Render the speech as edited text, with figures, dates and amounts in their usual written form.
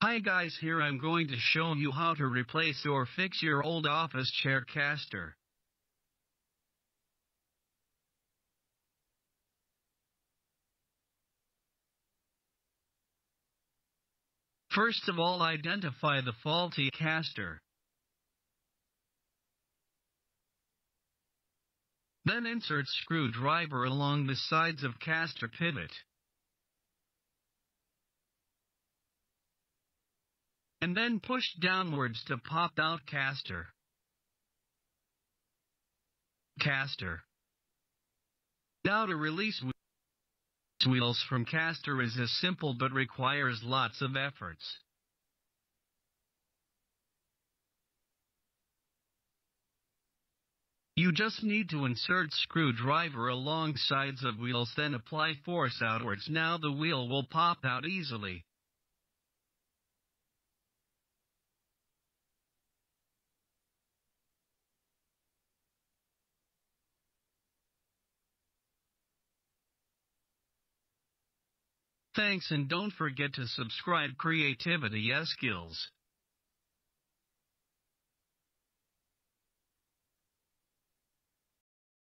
Hi guys, here I'm going to show you how to replace or fix your old office chair caster. First of all, identify the faulty caster. Then insert screwdriver along the sides of caster pivot. And then push downwards to pop out caster. Now to release wheels from caster is as simple but requires lots of efforts. You just need to insert screwdriver along sides of wheels, then apply force outwards. Now the wheel will pop out easily. Thanks, and don't forget to subscribe. Creativity skills.